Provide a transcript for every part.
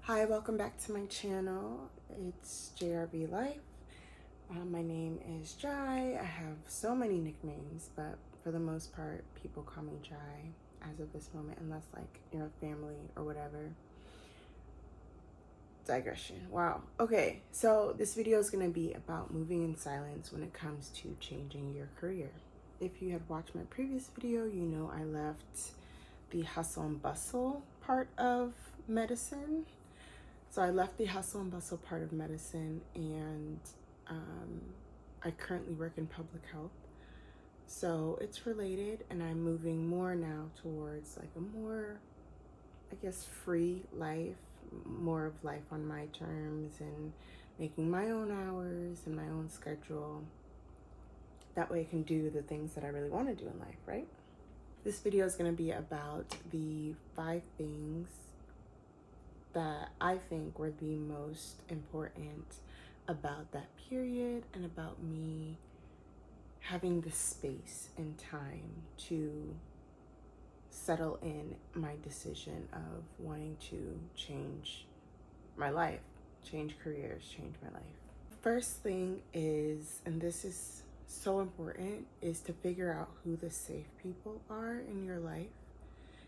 Hi, welcome back to my channel. It's JRB Life. My name is Jai. I have so many nicknames, but for the most part, people call me Jai as of this moment, unless like you're a family or whatever. Digression. Wow. Okay, so this video is going to be about moving in silence when it comes to changing your career. If you had watched my previous video, you know I left the hustle and bustle part of medicine. So I left the hustle and bustle part of medicine, and I currently work in public health. So it's related, and I'm moving more now towards like a more, I guess, free life, more of life on my terms and making my own hours and my own schedule. That way I can do the things that I really want to do in life, right? This video is going to be about the 5 things that I think were the most important about that period and about me having the space and time to settle in my decision of wanting to change my life, change careers, change my life. First thing is, and this is so important, is to figure out who the safe people are in your life.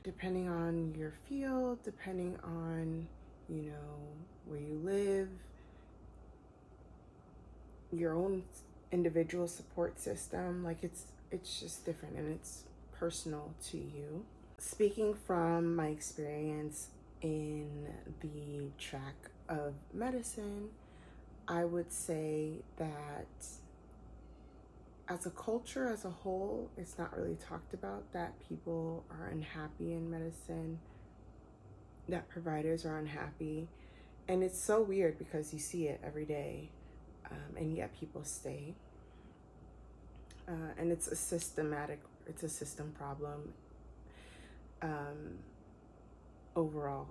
Depending on your field, depending on, you know, where you live, your own individual support system, like it's just different and it's personal to you. Speaking from my experience in the track of medicine, I would say that as a culture as a whole, it's not really talked about that people are unhappy in medicine, that providers are unhappy. And it's so weird because you see it every day, and yet people stay. And it's a system problem overall.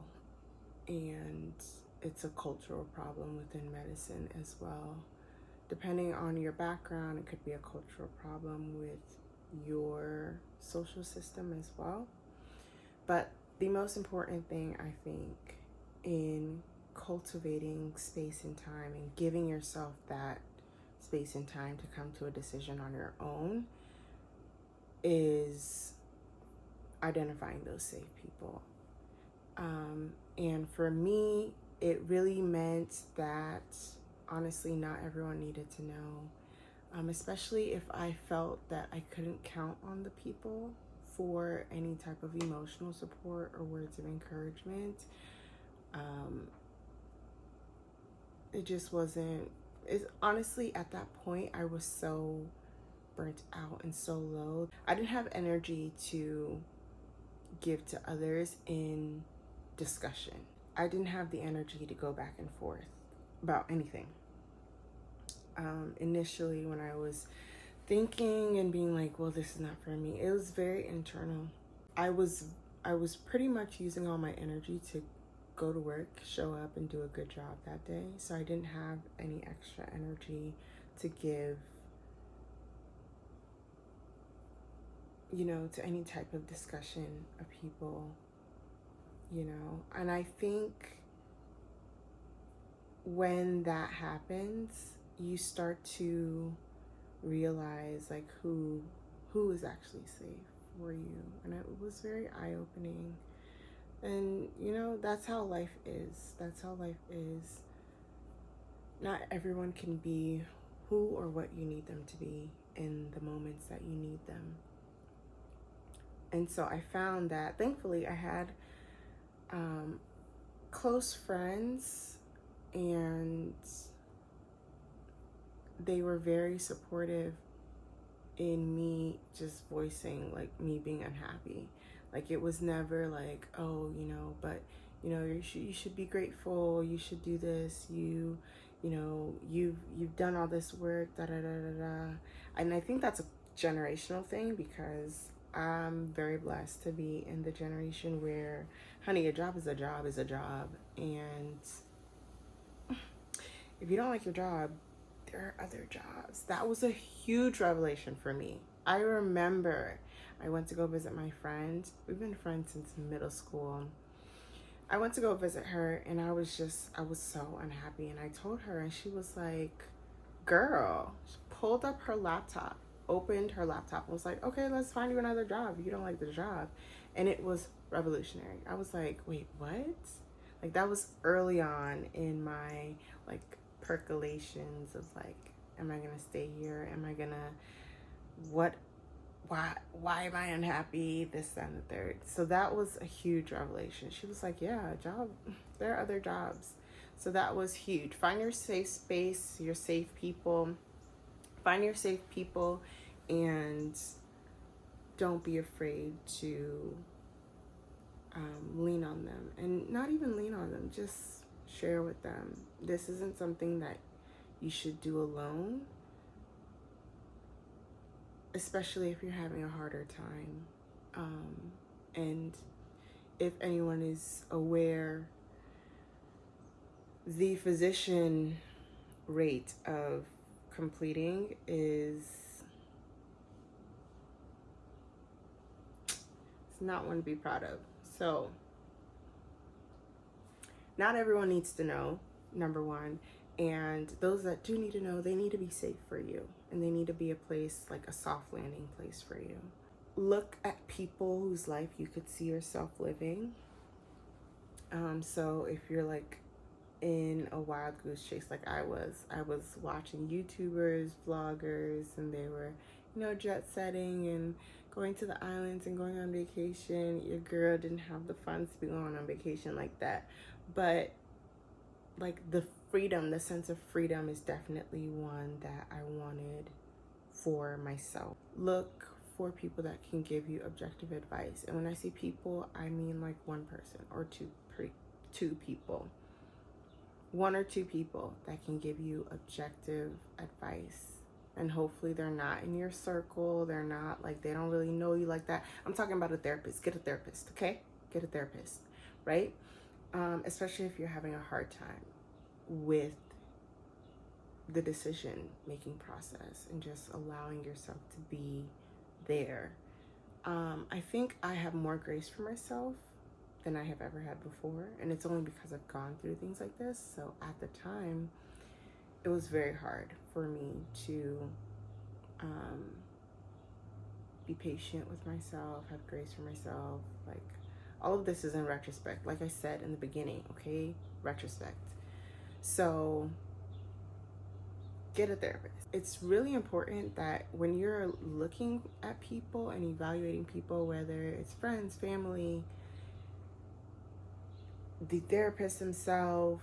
And it's a cultural problem within medicine as well. Depending on your background, it could be a cultural problem with your social system as well. But the most important thing, I think, in cultivating space and time and giving yourself that space and time to come to a decision on your own is identifying those safe people. And for me, it really meant that honestly not everyone needed to know, especially if I felt that I couldn't count on the people for any type of emotional support or words of encouragement. It just wasn't, honestly, at that point, I was so burnt out and so low. I didn't have energy to give to others in discussion. I didn't have the energy to go back and forth about anything. Initially, when I was thinking and being like, well, this is not for me, it was very internal. I was pretty much using all my energy to go to work, show up, and do a good job that day. So I didn't have any extra energy to give, you know, to any type of discussion of people, you know. And I think when that happens, you start to realize like who is actually safe for you. And it was very eye-opening. And you know, that's how life is. Not everyone can be who or what you need them to be in the moments that you need them. And so I found that thankfully I had close friends, and they were very supportive in me just voicing like me being unhappy. Like it was never like, oh, you know, but you know, you should be grateful, you should do this, you know, you've done all this work, da da da da da. And I think that's a generational thing, because I'm very blessed to be in the generation where, honey, a job is a job is a job. And if you don't like your job, there are other jobs. That was a huge revelation for me. I remember I went to go visit my friend. We've been friends since middle school. I went to go visit her, and I was so unhappy. And I told her, and she was like, girl, she pulled up her laptop, opened her laptop, and was like, okay, let's find you another job. You don't like the job. And it was revolutionary. I was like, wait, what? Like, that was early on in my, like, percolations of, like, am I going to stay here? Am I going to, what, why am I unhappy? This, that, and the third. So that was a huge revelation. She was like, yeah, job, there are other jobs. So that was huge. Find your safe space, your safe people. Find your safe people, and don't be afraid to lean on them. And not even lean on them, just share with them. This isn't something that you should do alone, especially if you're having a harder time. And if anyone is aware, the physician rate of completing is, it's not one to be proud of. So not everyone needs to know, number one. And those that do need to know, they need to be safe for you. And they need to be a place, like a soft landing place for you. Look at people whose life you could see yourself living. So if you're like in a wild goose chase like I was watching YouTubers, vloggers, and they were, jet setting and going to the islands and going on vacation. Your girl didn't have the funds to be going on vacation like that. But like the freedom, the sense of freedom is definitely one that I wanted for myself. Look for people that can give you objective advice. And when I say people, I mean like one person or two people. One or two people that can give you objective advice. And hopefully they're not in your circle. They're not like, they don't really know you like that. I'm talking about a therapist. Get a therapist, okay? Get a therapist, right? Especially if you're having a hard time with the decision-making process and just allowing yourself to be there. I think I have more grace for myself than I have ever had before, and it's only because I've gone through things like this. So at the time, it was very hard for me to be patient with myself, have grace for myself. Like, all of this is in retrospect, like I said in the beginning, okay? Retrospect. So get a therapist. It's really important that when you're looking at people and evaluating people, whether it's friends, family, the therapist himself,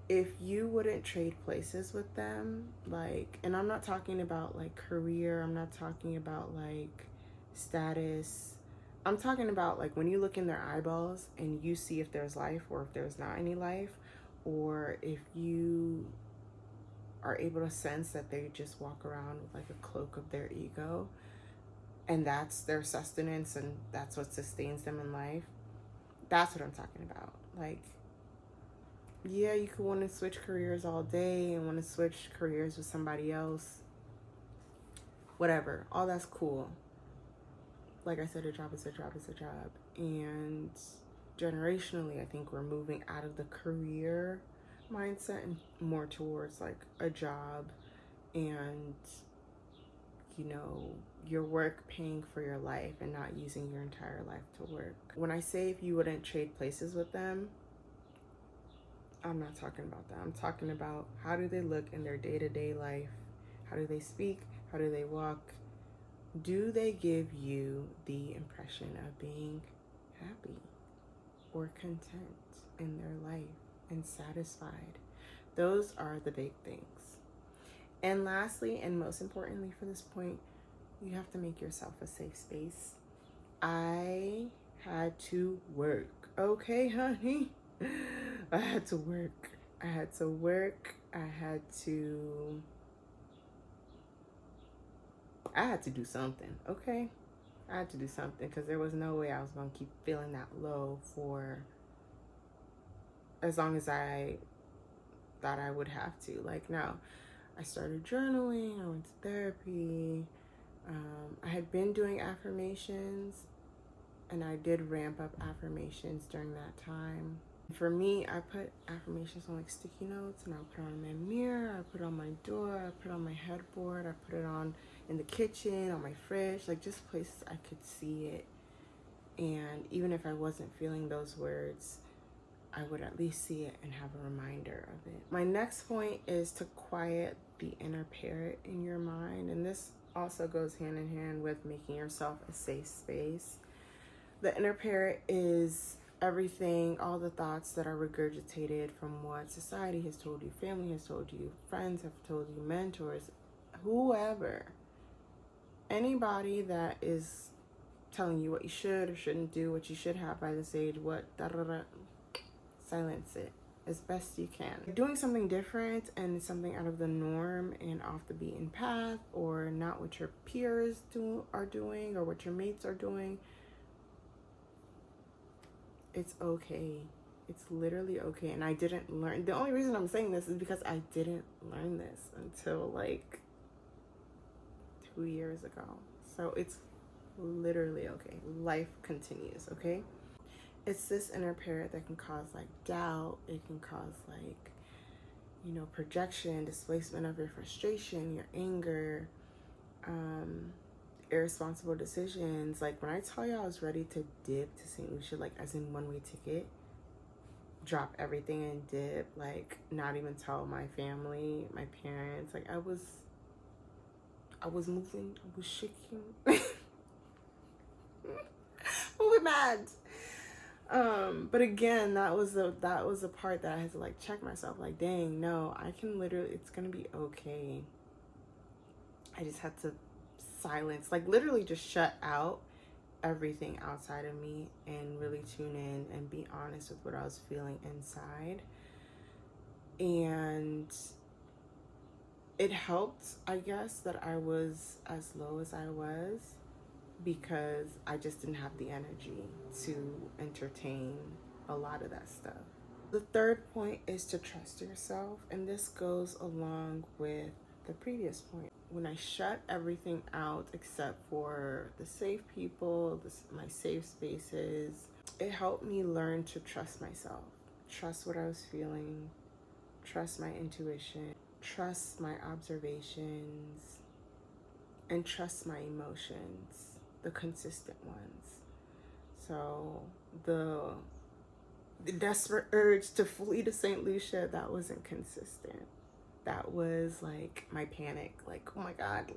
if you wouldn't trade places with them, like, and I'm not talking about like career, I'm not talking about like status, I'm talking about like when you look in their eyeballs and you see if there's life or if there's not any life, or if you are able to sense that they just walk around with like a cloak of their ego and that's their sustenance and that's what sustains them in life. That's what I'm talking about. Like, yeah, you could want to switch careers all day and want to switch careers with somebody else. Whatever. All that's cool. Like I said, a job is a job is a job. And generationally, I think we're moving out of the career mindset and more towards like a job and, your work paying for your life and not using your entire life to work. When I say if you wouldn't trade places with them, I'm not talking about that. I'm talking about how do they look in their day-to-day life? How do they speak? How do they walk? Do they give you the impression of being happy or content in their life and satisfied? Those are the big things. And lastly, and most importantly for this point, you have to make yourself a safe space. I had to work. Okay, honey? I had to work. I had to do something, okay? I had to do something because there was no way I was going to keep feeling that low for as long as I thought I would have to. Like, no. I started journaling. I went to therapy. I had been doing affirmations, and I did ramp up affirmations during that time. For me, I put affirmations on like sticky notes, and I put it on my mirror, I put it on my door, I put it on my headboard, I put it on in the kitchen, on my fridge, like just places I could see it. And even if I wasn't feeling those words, I would at least see it and have a reminder of it. My next point is to quiet the inner parrot in your mind. And this also goes hand in hand with making yourself a safe space. The inner parrot is everything, all the thoughts that are regurgitated from what society has told you, family has told you, friends have told you, mentors, whoever. Anybody that is telling you what you should or shouldn't do, what you should have by this age, what silence it as best you can. Doing something different and something out of the norm and off the beaten path, or not what your peers are doing or what your mates are doing, it's okay. It's literally okay. And I didn't learn, the only reason I'm saying this is because I didn't learn this until like 2 years ago. So it's literally okay. Life continues, okay? It's this inner parrot that can cause like doubt. It can cause like, projection, displacement of your frustration, your anger, irresponsible decisions. Like when I tell you I was ready to dip to St. Lucia, like as in one-way ticket, drop everything and dip, like not even tell my family, my parents, like I was moving, I was shaking. Moving mad. But again, that was the part that I had to like check myself, like, dang, no, I can literally, it's gonna be okay. I just had to silence, like literally just shut out everything outside of me and really tune in and be honest with what I was feeling inside. And it helped, I guess, that I was as low as I was, because I just didn't have the energy to entertain a lot of that stuff. The third point is to trust yourself, and this goes along with the previous point. When I shut everything out except for the safe people, my safe spaces, it helped me learn to trust myself, trust what I was feeling, trust my intuition, trust my observations, and trust my emotions, the consistent ones. So the desperate urge to flee to St. Lucia, that wasn't consistent. That was like my panic, like, oh my God,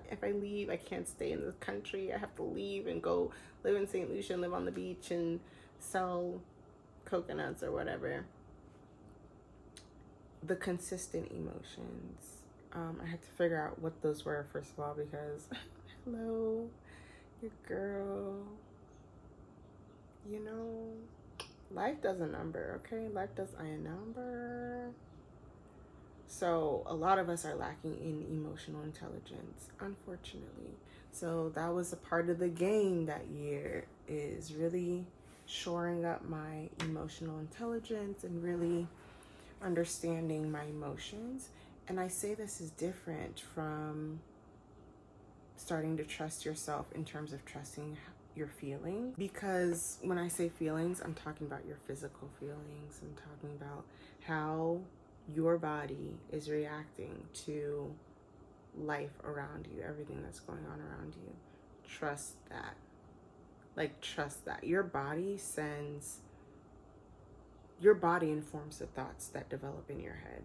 if I leave, I can't stay in this country. I have to leave and go live in St. Lucia and live on the beach and sell coconuts or whatever. The consistent emotions. I had to figure out what those were, first of all, because hello, your girl, life does a number, okay? Life does a number. So a lot of us are lacking in emotional intelligence, unfortunately. So that was a part of the game that year, is really shoring up my emotional intelligence and really understanding my emotions. And I say this is different from starting to trust yourself in terms of trusting your feelings, because when I say feelings, I'm talking about your physical feelings. I'm talking about how your body is reacting to life around you, everything that's going on around you. Trust that. Trust that. Your body informs the thoughts that develop in your head.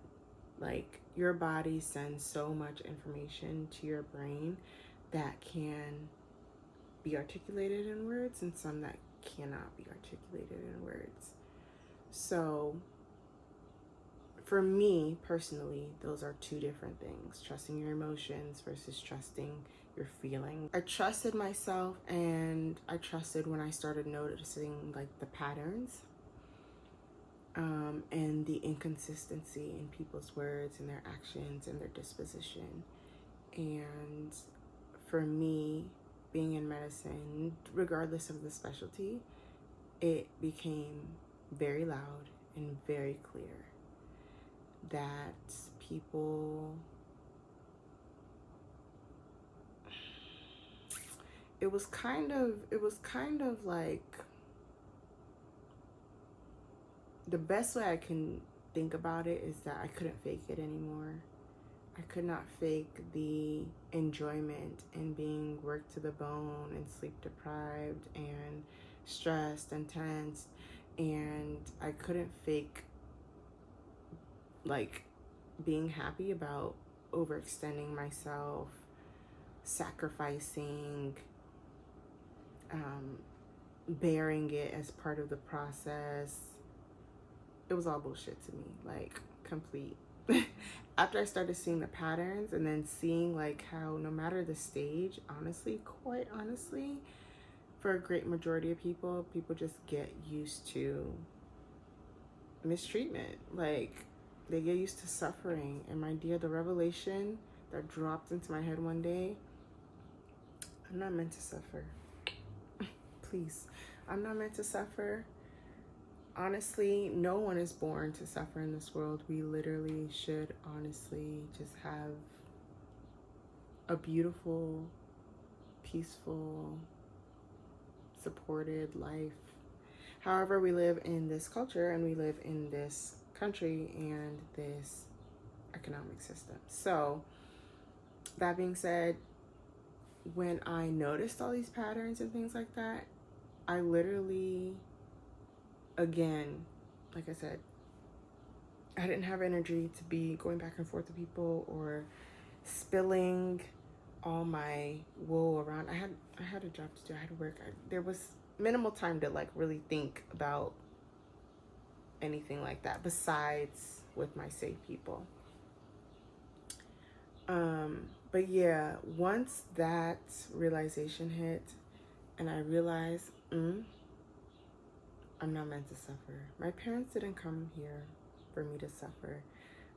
Like, your body sends so much information to your brain that can be articulated in words and some that cannot be articulated in words. So for me personally, those are two different things: trusting your emotions versus trusting your feelings. I trusted myself, and I trusted when I started noticing like the patterns and the inconsistency in people's words and their actions and their disposition. And for me, being in medicine, regardless of the specialty, it became very loud and very clear that people, it was kind of like, the best way I can think about it is that I couldn't fake it anymore. I could not fake the enjoyment in being worked to the bone and sleep deprived and stressed and tense. And I couldn't fake like being happy about overextending myself, sacrificing, bearing it as part of the process. It was all bullshit to me, like complete. After I started seeing the patterns and then seeing like how no matter the stage, honestly, quite honestly, for a great majority of people just get used to mistreatment. Like they get used to suffering. And my dear, the revelation that dropped into my head one day, I'm not meant to suffer. Please, I'm not meant to suffer. Honestly, no one is born to suffer in this world. We literally should honestly just have a beautiful, peaceful, supported life. However, we live in this culture and we live in this country and this economic system. So, that being said, when I noticed all these patterns and things like that, I literally, again, like I said, I didn't have energy to be going back and forth to people or spilling all my woe around. I had a job to do. I had to work. There was minimal time to like really think about anything like that besides with my safe people. But yeah, once that realization hit and I realized, I'm not meant to suffer. My parents didn't come here for me to suffer.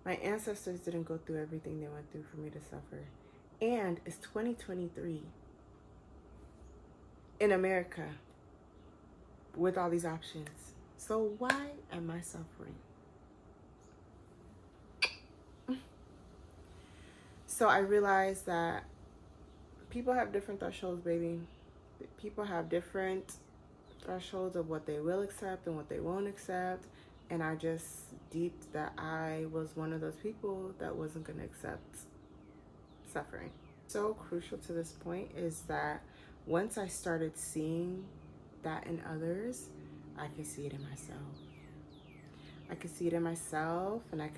My ancestors didn't go through everything they went through for me to suffer. And it's 2023 in America with all these options. So why am I suffering? So I realized that people have different thresholds, baby. People have different thresholds of what they will accept and what they won't accept. And I just deeped that I was one of those people that wasn't going to accept suffering. So crucial to this point is that once I started seeing that in others, I could see it in myself. I could see it in myself, and I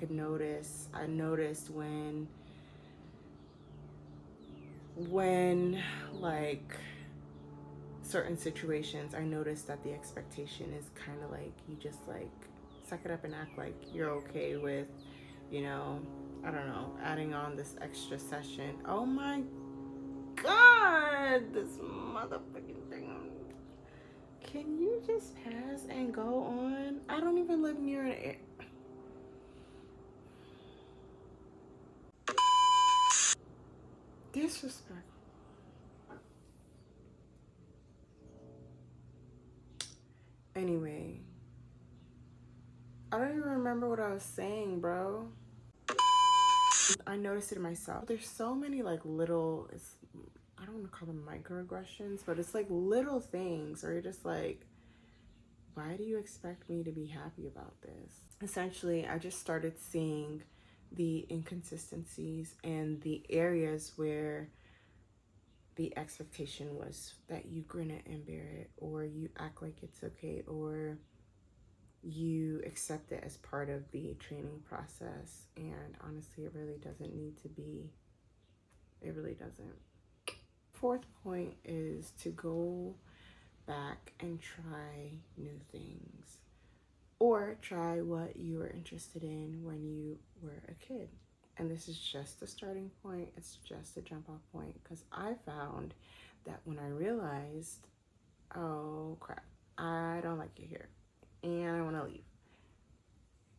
noticed when like certain situations, I noticed that the expectation is kind of like you just like suck it up and act like you're okay with, I don't know, adding on this extra session. Oh my God, this motherfucking thing. Can you just pass and go on? I don't even live near an air. Disrespect. Anyway, I don't even remember what I was saying, bro. I noticed it in myself. There's so many like little, I don't want to call them microaggressions, but it's like little things where you're just like, why do you expect me to be happy about this? Essentially, I just started seeing the inconsistencies and the areas where the expectation was that you grin it and bear it, or you act like it's okay, or you accept it as part of the training process. And honestly, it really doesn't need to be. It really doesn't. Fourth point is to go back and try new things, or try what you were interested in when you were a kid. And this is just a starting point. It's just a jump off point, because I found that when I realized, oh crap, I don't like it here and I want to leave,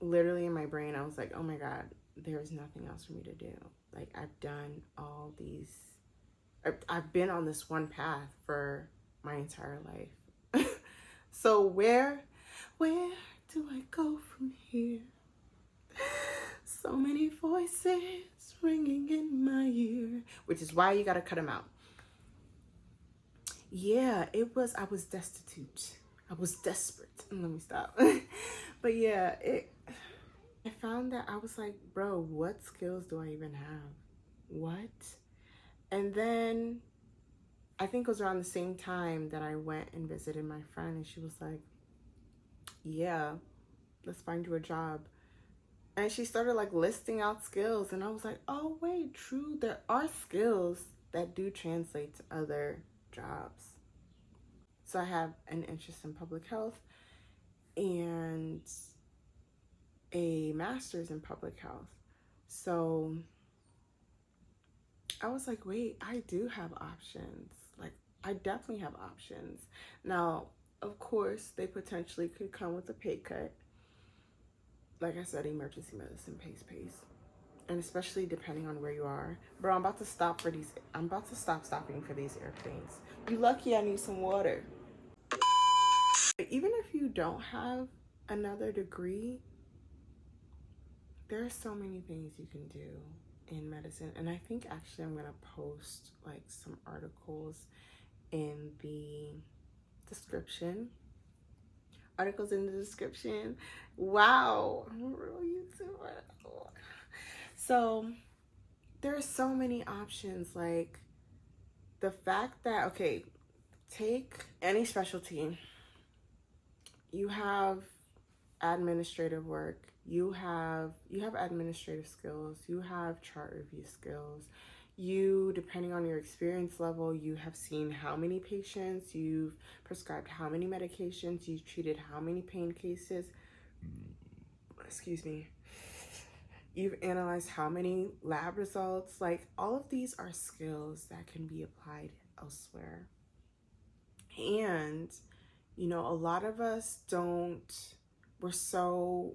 literally in my brain I was like, oh my God, there's nothing else for me to do. Like, I've done all these, I've been on this one path for my entire life. So where do I go from here? So many voices ringing in my ear, which is why you gotta cut them out. yeah, I was destitute. I was desperate. Let me stop. But yeah, I found that I was like, bro, what skills do I even have? What? And then I think it was around the same time that I went and visited my friend, and she was like, yeah, let's find you a job. And she started like listing out skills, and I was like, oh, wait, true. There are skills that do translate to other jobs. So I have an interest in public health and a master's in public health. So I was like, wait, I do have options. Like, I definitely have options. Now, of course, they potentially could come with a pay cut. Like I said, emergency medicine pays. And especially depending on where you are. Bro, I'm about to stop stopping for these airplanes. You lucky I need some water. Even if you don't have another degree, there are so many things you can do in medicine. And I think actually I'm gonna post like some articles in the description. Articles in the description. Wow, I'm a real YouTuber. So there are so many options. Like the fact that, okay, take any specialty. You have administrative work, you have administrative skills, you have chart review skills, you, depending on your experience level, you have seen how many patients, you've prescribed how many medications, you've treated how many pain cases, excuse me, you've analyzed how many lab results. Like, all of these are skills that can be applied elsewhere. And you know, a lot of us we're so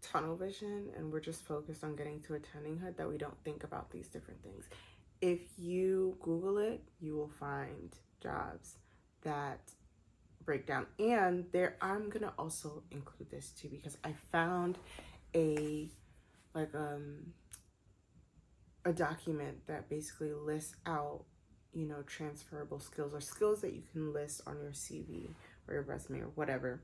tunnel vision and we're just focused on getting to attendinghood that we don't think about these different things. If you Google it, you will find jobs that break down. And I'm gonna also include this too, because I found a a document that basically lists out, you know, transferable skills or skills that you can list on your CV or your resume or whatever.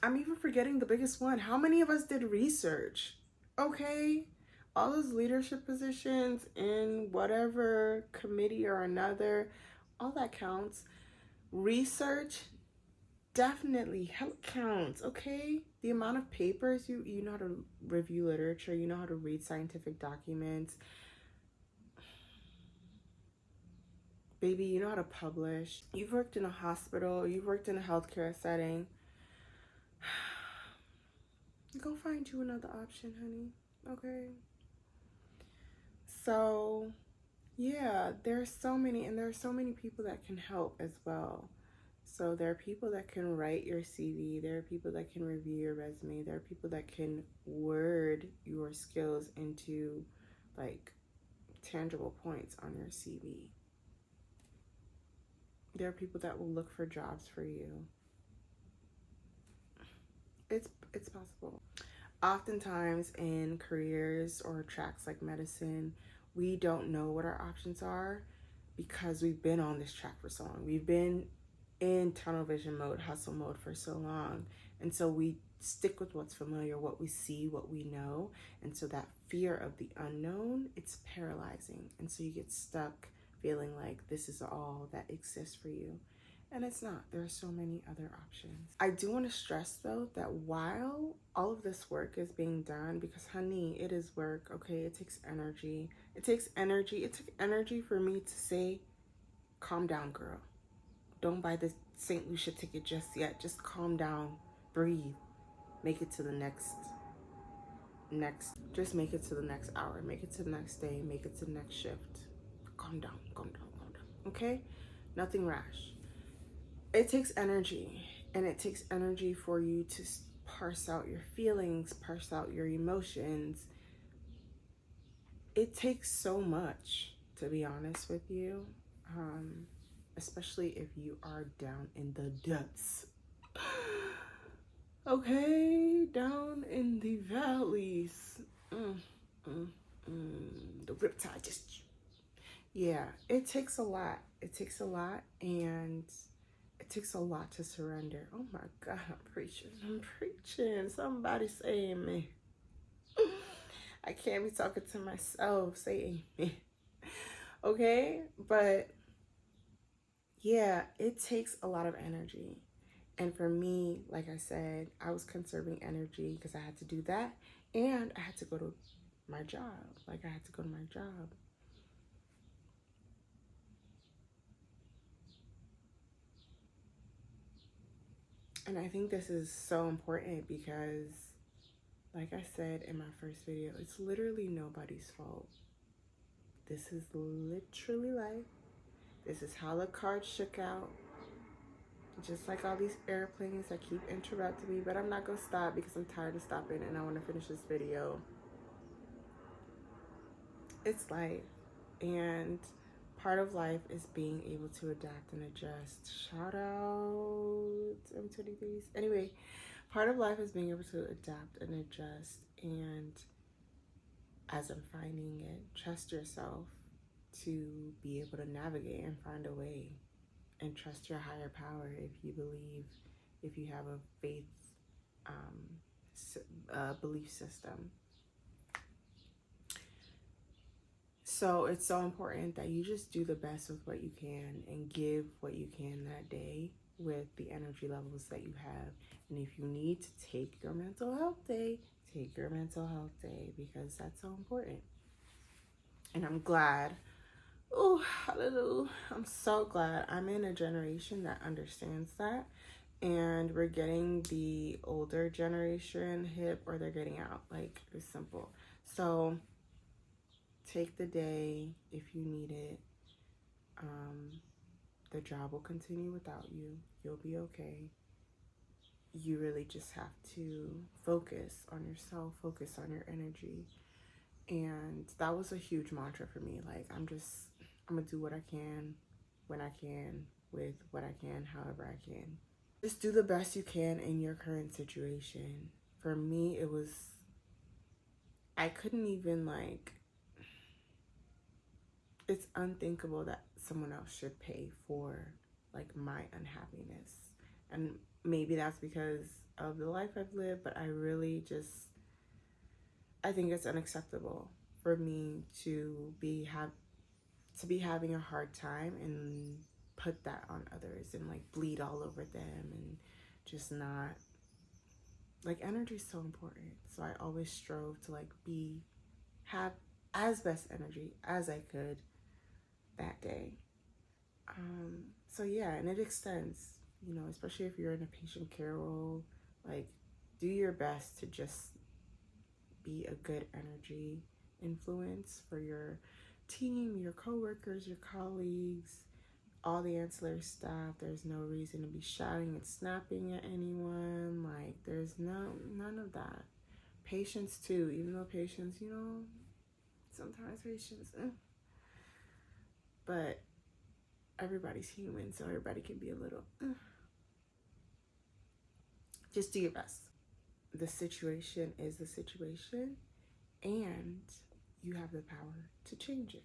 I'm even forgetting the biggest one. How many of us did research? Okay. All those leadership positions in whatever committee or another, all that counts. Research definitely counts, okay? The amount of papers you know how to review literature, you know how to read scientific documents. Baby, you know how to publish. You've worked in a hospital, you've worked in a healthcare setting. Go find you another option, honey. Okay. So, yeah, there are so many people that can help as well. So there are people that can write your CV, there are people that can review your resume, there are people that can word your skills into like tangible points on your CV. There are people that will look for jobs for you. It's possible. Oftentimes in careers or tracks like medicine, we don't know what our options are because we've been on this track for so long. We've been in tunnel vision mode, hustle mode for so long. And so we stick with what's familiar, what we see, what we know. And so that fear of the unknown, it's paralyzing. And so you get stuck feeling like this is all that exists for you. And it's not. There are so many other options. I do want to stress though that while all of this work is being done, because honey, it is work, okay? It takes energy. It takes energy. It took energy for me to say, calm down, girl. Don't buy the St. Lucia ticket just yet. Just calm down, breathe, make it to the next, just make it to the next hour, make it to the next day, make it to the next shift. Calm down, okay? Nothing rash. It takes energy, and it takes energy for you to parse out your feelings, parse out your emotions. It takes so much, to be honest with you, especially if you are down in the depths. Okay, down in the valleys. The riptide just Yeah, it takes a lot. It takes a lot, and it takes a lot to surrender. Oh my God, I'm preaching. I'm preaching. Somebody say amen. I can't be talking to myself. Say amen. Okay? But yeah, it takes a lot of energy. And for me, like I said, I was conserving energy because I had to do that. And I had to go to my job. Like, I had to go to my job. And I think this is so important because, like I said in my first video, it's literally nobody's fault. This is literally life. This is how the cards shook out. Just like all these airplanes that keep interrupting me, but I'm not gonna stop because I'm tired of stopping and I want to finish this video. It's life, and part of life is being able to adapt and adjust. Shout out M23s. Anyway, part of life is being able to adapt and adjust, and as I'm finding it, trust yourself to be able to navigate and find a way, and trust your higher power if you believe, if you have a faith belief system. So it's so important that you just do the best with what you can and give what you can that day with the energy levels that you have. And if you need to take your mental health day, take your mental health day, because that's so important. And I'm glad. Oh, hallelujah. I'm so glad I'm in a generation that understands that. And we're getting the older generation hip, or they're getting out. Like, it's simple. So take the day if you need it. The job will continue without you. You'll be okay. You really just have to focus on yourself, focus on your energy. And that was a huge mantra for me. Like, I'm gonna do what I can, when I can, with what I can, however I can. Just do the best you can in your current situation. For me, it was, I couldn't even, like, it's unthinkable that someone else should pay for, like, my unhappiness. And maybe that's because of the life I've lived, but I really just, I think it's unacceptable for me to be having a hard time and put that on others and, like, bleed all over them, and just not, like, energy is so important. So I always strove to, like, have as best energy as I could that day. So yeah, and it extends, especially if you're in a patient care role, like, do your best to just be a good energy influence for your team, your coworkers, your colleagues, all the ancillary staff. There's no reason to be shouting and snapping at anyone. Like, there's none of that. Patients too, even though patients, sometimes patients, but everybody's human, so everybody can be a little, just do your best. The situation is the situation, and you have the power to change it.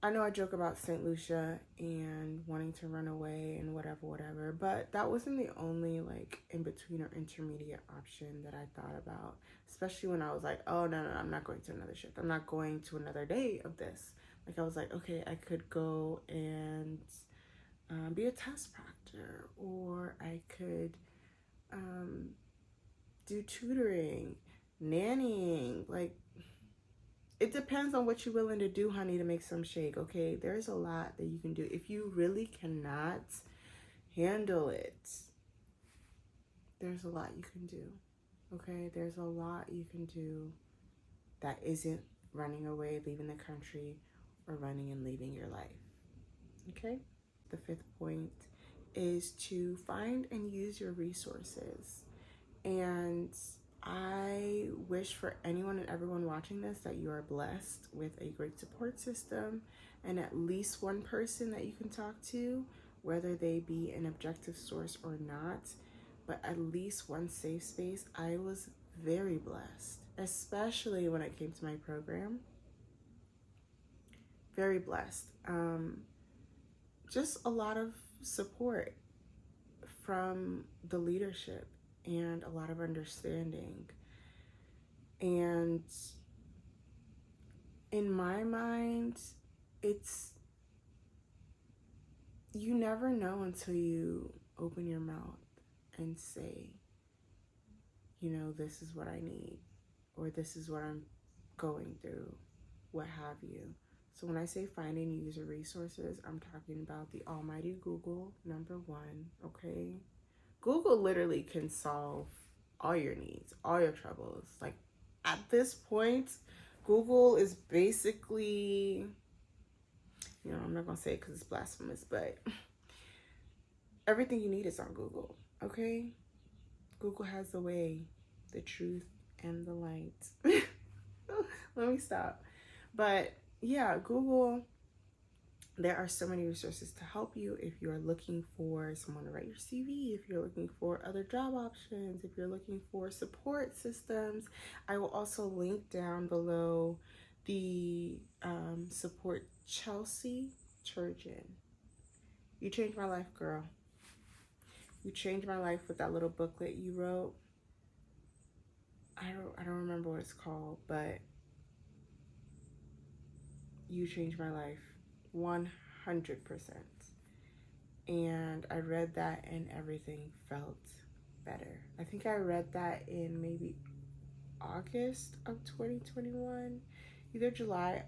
I know I joke about St. Lucia and wanting to run away and whatever, but that wasn't the only, like, in between or intermediate option that I thought about, especially when I was like, oh, no, I'm not going to another shift. I'm not going to another day of this. Like, I was like, okay, I could go and be a test proctor, or I could do tutoring, nannying, like, it depends on what you're willing to do, honey, to make some shake, okay? There's a lot that you can do. If you really cannot handle it, there's a lot you can do, okay? There's a lot you can do that isn't running away, leaving the country, or running and leaving your life, okay? The fifth point is to find and use your resources. And I wish for anyone and everyone watching this that you are blessed with a great support system and at least one person that you can talk to, whether they be an objective source or not, but at least one safe space. I was very blessed, especially when it came to my program. very blessed. Just a lot of support from the leadership and a lot of understanding. And in my mind, it's, you never know until you open your mouth and say, you know, this is what I need, or this is what I'm going through, what have you. So when I say finding user resources, I'm talking about the almighty Google, number one, okay? Google literally can solve all your needs, all your troubles. Like, at this point, Google is basically, you know, I'm not gonna say it because it's blasphemous, but everything you need is on Google, okay? Google has the way, the truth, and the light. Let me stop. But yeah, Google, there are so many resources to help you if you're looking for someone to write your CV, if you're looking for other job options, if you're looking for support systems. I will also link down below the support Chelsea Turgeon. You changed my life, girl. You changed my life with that little booklet you wrote. I don't remember what it's called, but you changed my life 100%. And I read that and everything felt better. I think I read that in maybe August of 2021, either July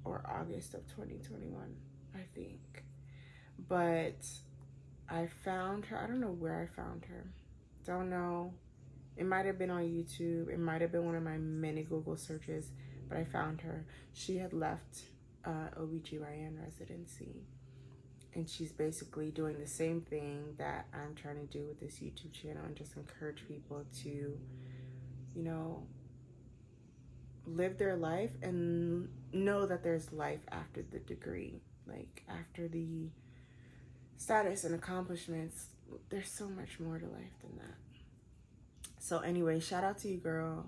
or August of 2021, I think. But I found her. I don't know where I found her. Don't know. It might have been on YouTube. It might have been one of my many Google searches, but I found her. She had left OBGYN residency, and she's basically doing the same thing that I'm trying to do with this YouTube channel, and just encourage people to, you know, live their life and know that there's life after the degree, like after the status and accomplishments. There's so much more to life than that. So anyway, shout out to you, girl.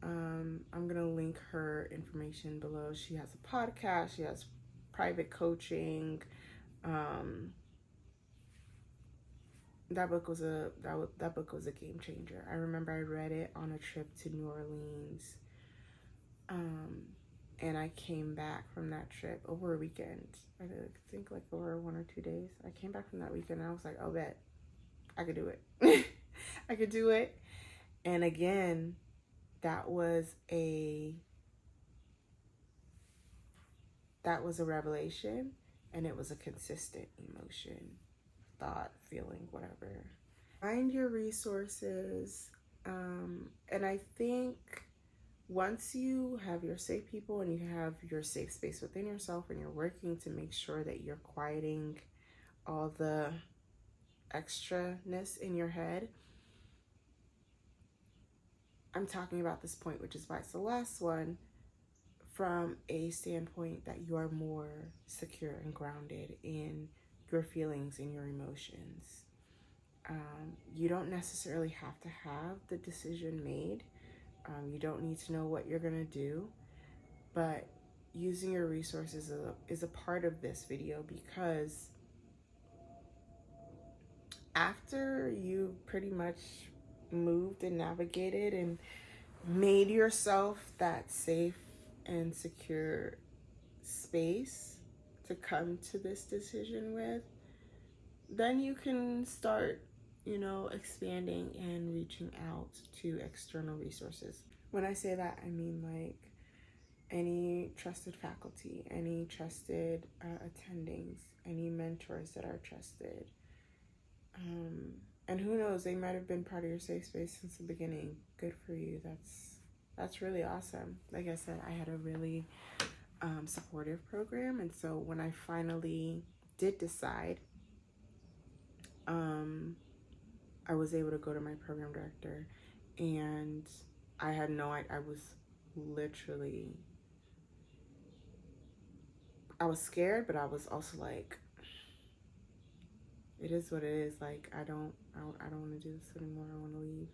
I'm gonna link her information below. She has a podcast, she has private coaching. That book was a game changer. I remember I read it on a trip to New Orleans, and I came back from that trip over a weekend. I think like over 1 or 2 days. I came back from that weekend and I was like, oh, bet I could do it. I could do it. And again, that was a revelation, and it was a consistent emotion, thought, feeling, whatever. Find your resources, and I think once you have your safe people and you have your safe space within yourself, and you're working to make sure that you're quieting all the extraness in your head, I'm talking about this point, which is why it's the last one, from a standpoint that you are more secure and grounded in your feelings and your emotions. You don't necessarily have to have the decision made. You don't need to know what you're gonna do, but using your resources is a part of this video, because after you pretty much moved and navigated and made yourself that safe and secure space to come to this decision with, then you can start, you know, expanding and reaching out to external resources. When I say that, I mean like any trusted faculty, any trusted attendings, any mentors that are trusted. And who knows, they might have been part of your safe space since the beginning. Good for you. That's really awesome. Like I said, I had a really supportive program, and so when I finally did decide, I was able to go to my program director, and I had no idea. I was literally, I was scared, but I was also like, it is what it is. Like, I don't want to do this anymore. I want to leave.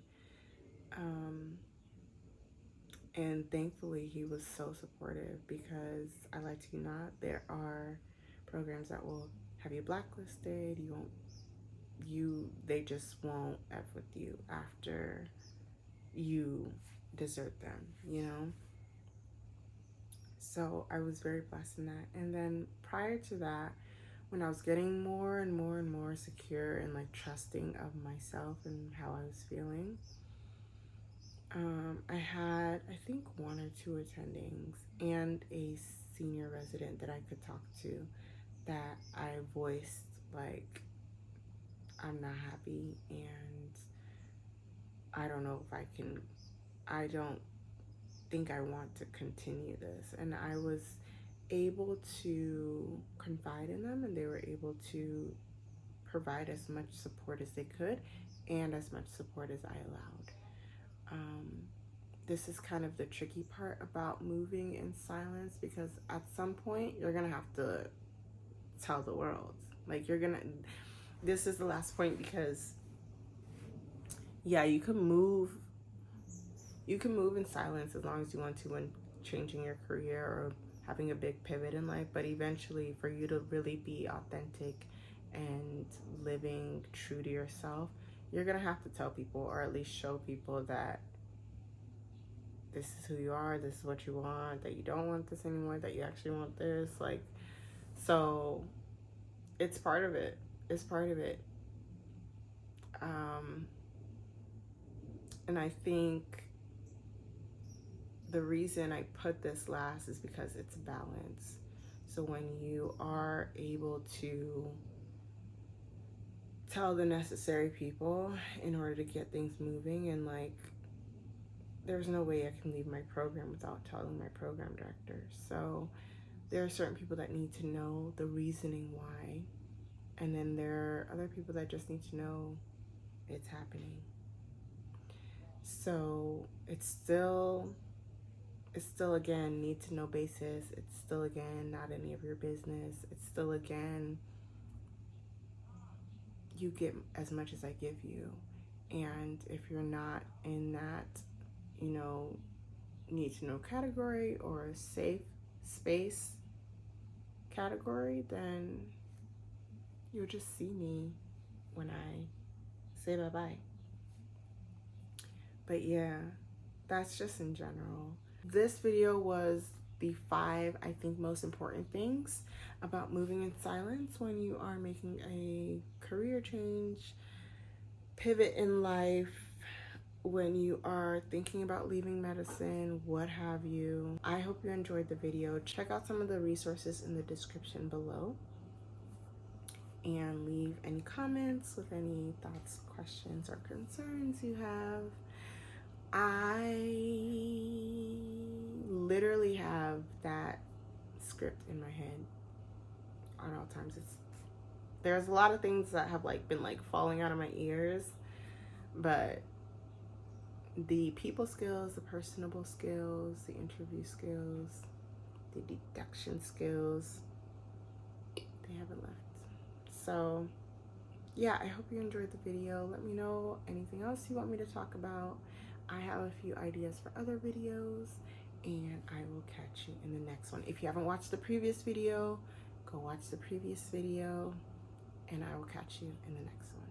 And thankfully, he was so supportive because I like to not. There are programs that will have you blacklisted. They just won't F with you after you desert them, you know? So I was very blessed in that. And then prior to that, when I was getting more and more and more secure and like trusting of myself and how I was feeling, I had, I think, 1 or 2 attendings and a senior resident that I could talk to that I voiced, like, I'm not happy and I don't know if I don't think I want to continue this. And I was able to confide in them, and they were able to provide as much support as they could and as much support as I allowed. This is kind of the tricky part about moving in silence, because at some point you're gonna have to tell the world. Like, this is the last point, because yeah, you can move in silence as long as you want to when changing your career or having a big pivot in life, but eventually for you to really be authentic and living true to yourself, you're gonna have to tell people, or at least show people, that this is who you are, this is what you want, that you don't want this anymore, that you actually want this. Like, so it's part of it. It's part of it. And I think the reason I put this last is because it's balance. So when you are able to tell the necessary people in order to get things moving, and like, there's no way I can leave my program without telling my program director. So there are certain people that need to know the reasoning why, and then there are other people that just need to know it's happening. So it's still again need to know basis. It's still again not any of your business. It's still again, you get as much as I give you. And if you're not in that, need to know category or a safe space category, then you'll just see me when I say bye-bye. But yeah, that's just in general. This video was the 5, I think, most important things about moving in silence when you are making a career change, pivot in life, when you are thinking about leaving medicine, what have you. I hope you enjoyed the video. Check out some of the resources in the description below, and leave any comments with any thoughts, questions, or concerns you have. I literally have that script in my head at all times. There's a lot of things that have been falling out of my ears, but the people skills, the personable skills, the interview skills, the deduction skills, they haven't left. So yeah, I hope you enjoyed the video. Let me know anything else you want me to talk about. I have a few ideas for other videos, and I will catch you in the next one. If you haven't watched the previous video, go watch the previous video, and I will catch you in the next one.